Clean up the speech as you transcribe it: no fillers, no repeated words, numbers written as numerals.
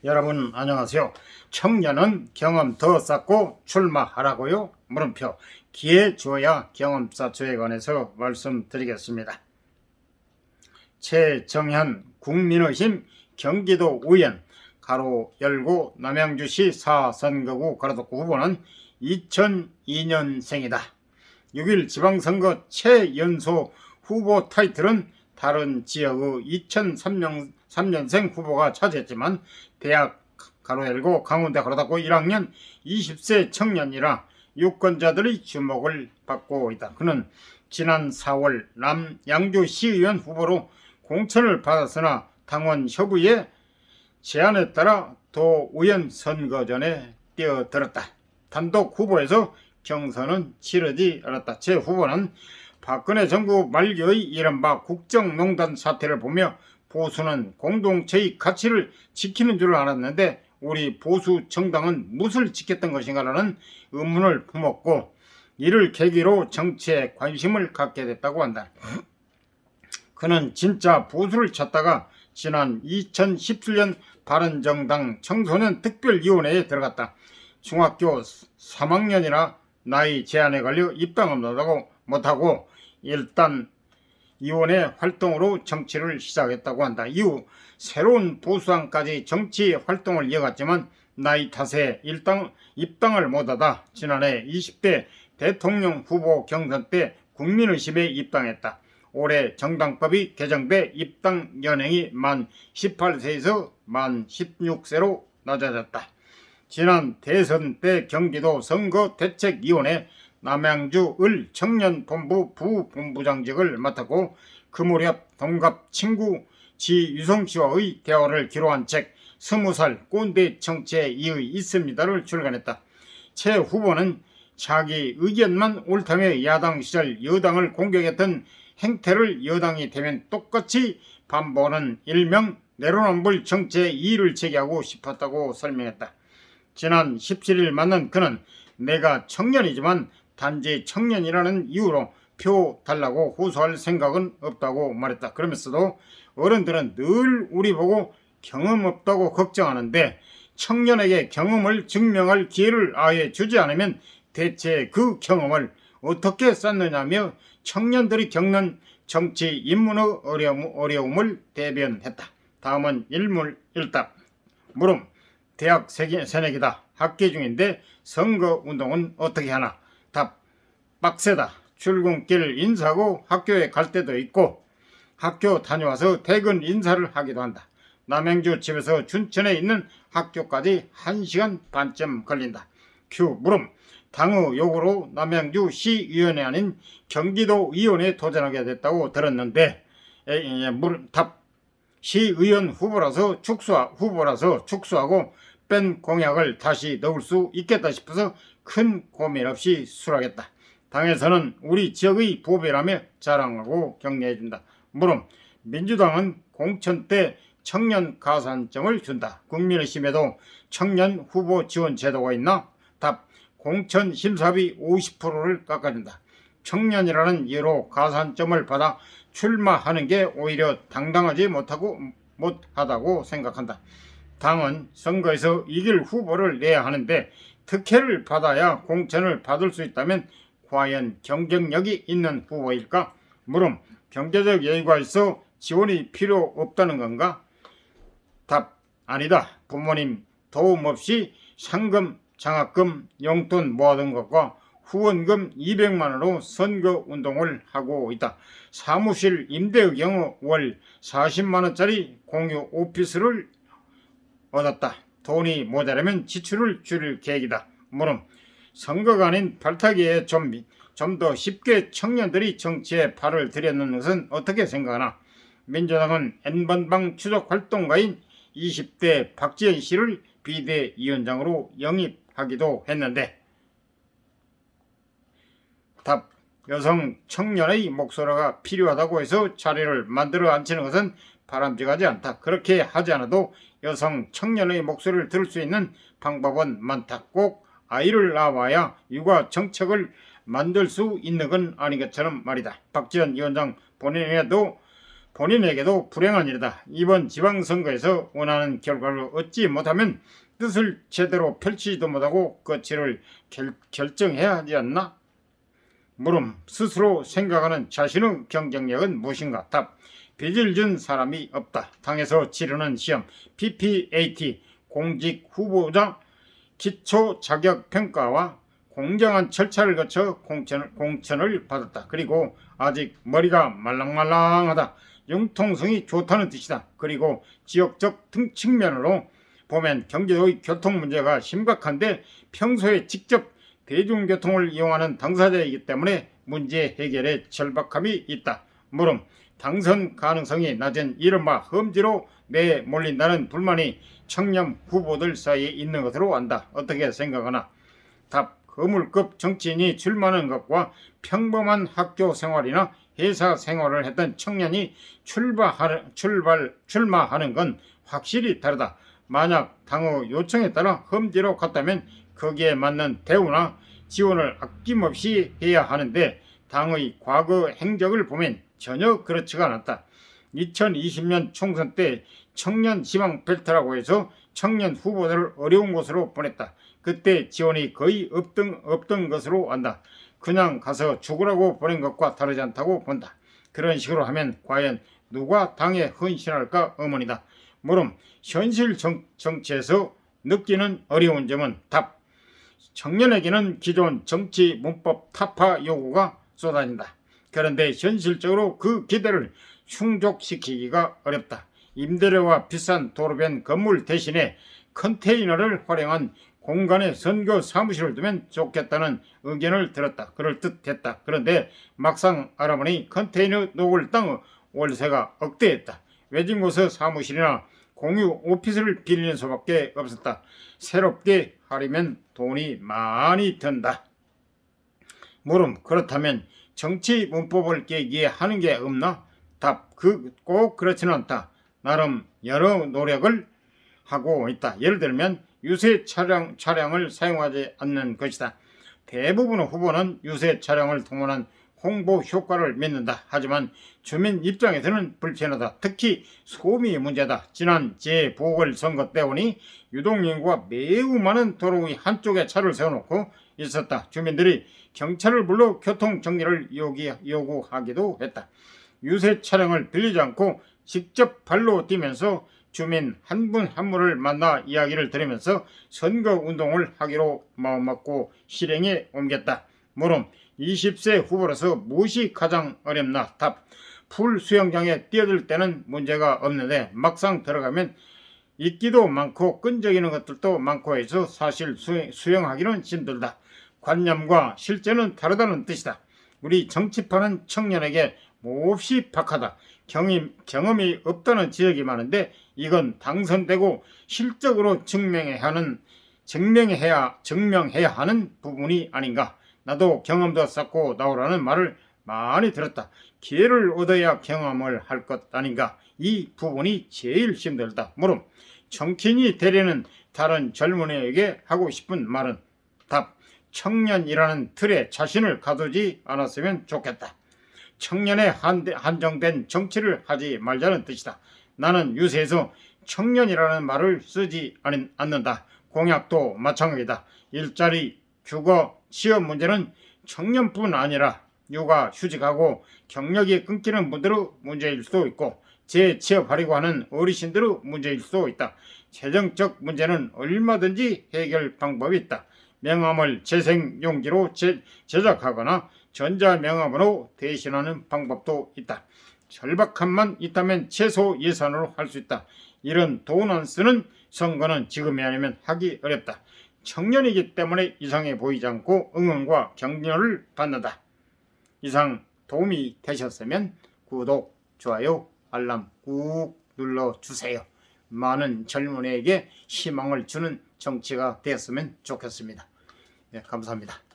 여러분 안녕하세요. 청년은 경험 더 쌓고 출마하라고요? 물음표. 기회 주어야 경험 쌓초에 관해서 말씀드리겠습니다. 최정현 국민의힘 경기도 의원 가로 열고 남양주시 4선거구 가로닫고 후보는 2002년생이다. 6일 지방선거 최연소 후보 타이틀은 다른 지역의 2003년생 후보가 차지했지만 대학 가로 열고 강원대 가로 닫고 1학년 20세 청년이라 유권자들의 주목을 받고 있다. 그는 지난 4월 남양주시의원 후보로 공천을 받았으나 당원 협의회 제안에 따라 도의원 선거전에 뛰어들었다. 단독 후보에서 경선은 치르지 않았다. 제 후보는 박근혜 정부 말기의 이른바 국정농단 사태를 보며 보수는 공동체의 가치를 지키는 줄 알았는데 우리 보수 정당은 무엇을 지켰던 것인가라는 의문을 품었고 이를 계기로 정치에 관심을 갖게 됐다고 한다. 그는 진짜 보수를 찾다가 지난 2017년 바른정당 청소년 특별위원회에 들어갔다. 중학교 3학년이나 나이 제한에 걸려 입당을 못하고 일단 위원회 활동으로 정치를 시작했다고 한다. 이후 새로운 보수당까지 정치 활동을 이어갔지만 나이 탓에 입당을 못하다 지난해 20대 대통령 후보 경선 때 국민의힘에 입당했다. 올해 정당법이 개정돼 입당 연령이 만 18세에서 만 16세로 낮아졌다. 지난 대선 때 경기도 선거대책위원회 남양주 을 청년본부 부본부장직을 맡았고 그 무렵 동갑 친구 지유성씨와의 대화를 기록한 책 20살 꼰대 정치에 이의 있습니다를 출간했다. 최 후보는 자기 의견만 옳다며 야당 시절 여당을 공격했던 행태를 여당이 되면 똑같이 반복하는 일명 내로남불 정치에 이의를 제기하고 싶었다고 설명했다. 지난 17일 만난 그는 내가 청년이지만 단지 청년이라는 이유로 표 달라고 호소할 생각은 없다고 말했다. 그러면서도 어른들은 늘 우리 보고 경험 없다고 걱정하는데 청년에게 경험을 증명할 기회를 아예 주지 않으면 대체 그 경험을 어떻게 쌓느냐며 청년들이 겪는 정치 입문의 어려움을 대변했다. 다음은 일물일답. 물음. 대학 새내기다. 학기 중인데 선거운동은 어떻게 하나? 답. 빡세다. 출근길 인사하고 학교에 갈 때도 있고 학교 다녀와서 퇴근 인사를 하기도 한다. 남양주 집에서 춘천에 있는 학교까지 1시간 반쯤 걸린다. 큐. 물음. 당의 요구로 남양주 시의원이 아닌 경기도의원에 도전하게 됐다고 들었는데 답. 시의원 후보라서 축소하고 뺀 공약을 다시 넣을 수 있겠다 싶어서 큰 고민 없이 수락했다. 당에서는 우리 지역의 보배라며 자랑하고 격려해준다. 물음. 민주당은 공천 때 청년 가산점을 준다. 국민의힘에도 청년 후보 지원 제도가 있나? 답. 공천 심사비 50%를 깎아준다. 청년이라는 이유로 가산점을 받아 출마하는 게 오히려 당당하지 못하다고 생각한다. 당은 선거에서 이길 후보를 내야 하는데 특혜를 받아야 공천을 받을 수 있다면 과연 경쟁력이 있는 후보일까? 물음. 경제적 여유가 있어 지원이 필요 없다는 건가? 답. 아니다. 부모님 도움 없이 상금, 장학금, 용돈 모아둔 것과 후원금 200만원으로 선거운동을 하고 있다. 사무실 임대의 경우 월 40만원짜리 공유 오피스를 얻었다. 돈이 모자라면 지출을 줄일 계획이다. 물음. 선거가 아닌 발탁이에 좀 더 쉽게 청년들이 정치에 발을 들여놓는 것은 어떻게 생각하나? 민주당은 N번방 추적 활동가인 20대 박지현 씨를 비대위원장으로 영입하기도 했는데 답. 여성 청년의 목소리가 필요하다고 해서 자리를 만들어 앉히는 것은 바람직하지 않다. 그렇게 하지 않아도 여성 청년의 목소리를 들을 수 있는 방법은 많다. 꼭 아이를 낳아야 육아 정책을 만들 수 있는 건 아닌 것처럼 말이다. 박지원 위원장 본인에도 본인에게도 불행한 일이다. 이번 지방선거에서 원하는 결과를 얻지 못하면 뜻을 제대로 펼치지도 못하고 끝을 결정해야 하지 않나? 물음. 스스로 생각하는 자신의 경쟁력은 무엇인가? 답. 빚을 진 사람이 없다. 당에서 치르는 시험 PPAT 공직 후보자 기초 자격 평가와 공정한 절차를 거쳐 공천을 받았다. 그리고 아직 머리가 말랑말랑하다. 융통성이 좋다는 뜻이다. 그리고 지역적 측면으로 보면 경기도의 교통 문제가 심각한데 평소에 직접 대중교통을 이용하는 당사자이기 때문에 문제 해결에 절박함이 있다. 물음. 당선 가능성이 낮은 이른바 험지로 내몰린다는 불만이 청년 후보들 사이에 있는 것으로 안다. 어떻게 생각하나? 답. 거물급 정치인이 출마하는 것과 평범한 학교 생활이나 회사 생활을 했던 청년이 출마하는 건 확실히 다르다. 만약 당의 요청에 따라 험지로 갔다면 거기에 맞는 대우나 지원을 아낌없이 해야 하는데 당의 과거 행적을 보면 전혀 그렇지가 않았다. 2020년 총선 때 청년 희망 벨트라고 해서 청년 후보들을 어려운 곳으로 보냈다. 그때 지원이 거의 없던 것으로 안다. 그냥 가서 죽으라고 보낸 것과 다르지 않다고 본다. 그런 식으로 하면 과연 누가 당에 헌신할까 의문이다. 물음. 현실 정치에서 느끼는 어려운 점은? 답. 청년에게는 기존 정치 문법 타파 요구가 쏟아진다. 그런데 현실적으로 그 기대를 충족시키기가 어렵다. 임대료와 비싼 도로변 건물 대신에 컨테이너를 활용한 공간에 선거 사무실을 두면 좋겠다는 의견을 들었다. 그럴듯했다. 그런데 막상 알아보니 컨테이너 녹을 땅의 월세가 억대했다. 외진 곳의 사무실이나 공유 오피스를 빌리는 수밖에 없었다. 새롭게 하려면 돈이 많이 든다. 물음. 그렇다면 정치 문법을 깨기에 하는 게 없나? 답. 꼭 그렇지는 않다. 나름 여러 노력을 하고 있다. 예를 들면 유세 차량을 사용하지 않는 것이다. 대부분의 후보는 유세 차량을 동원한 홍보 효과를 믿는다. 하지만 주민 입장에서는 불편하다. 특히 소음이 문제다. 지난 재보궐선거 때 보니 유동인구가 매우 많은 도로 의 한쪽에 차를 세워놓고 있었다. 주민들이 경찰을 불러 교통정리를 요구하기도 했다. 유세 차량을 빌리지 않고 직접 발로 뛰면서 주민 한 분 한 분을 만나 이야기를 들으면서 선거운동을 하기로 마음먹고 실행에 옮겼다. 물음. 20세 후보로서 무엇이 가장 어렵나? 답. 풀 수영장에 뛰어들 때는 문제가 없는데 막상 들어가면 있기도 많고 끈적이는 것들도 많고 해서 사실 수영하기는 힘들다. 관념과 실제는 다르다는 뜻이다. 우리 정치판은 청년에게 몹시 박하다. 경험이 없다는 지적이 많은데 이건 당선되고 실적으로 증명해야 하는 부분이 아닌가. 나도 경험도 쌓고 나오라는 말을 많이 들었다. 기회를 얻어야 경험을 할 것 아닌가. 이 부분이 제일 힘들다. 물음. 정치인이 되려는 다른 젊은이에게 하고 싶은 말은? 답. 청년이라는 틀에 자신을 가두지 않았으면 좋겠다. 청년에 한정된 정치를 하지 말자는 뜻이다. 나는 유세에서 청년이라는 말을 쓰지 않는다. 공약도 마찬가지다. 일자리, 주거, 취업 문제는 청년뿐 아니라 육아, 휴직하고 경력이 끊기는 분들의 문제일 수도 있고 재취업하려고 하는 어르신들의 문제일 수도 있다. 재정적 문제는 얼마든지 해결 방법이 있다. 명함을 재생용지로 제작하거나 전자명함으로 대신하는 방법도 있다. 절박함만 있다면 최소 예산으로 할 수 있다. 이런 돈 안 쓰는 선거는 지금이 아니면 하기 어렵다. 청년이기 때문에 이상해 보이지 않고 응원과 격려를 받는다. 이상 도움이 되셨으면 구독, 좋아요, 알람 꾹 눌러주세요. 많은 젊은이에게 희망을 주는 정치가 되었으면 좋겠습니다. 네, 감사합니다.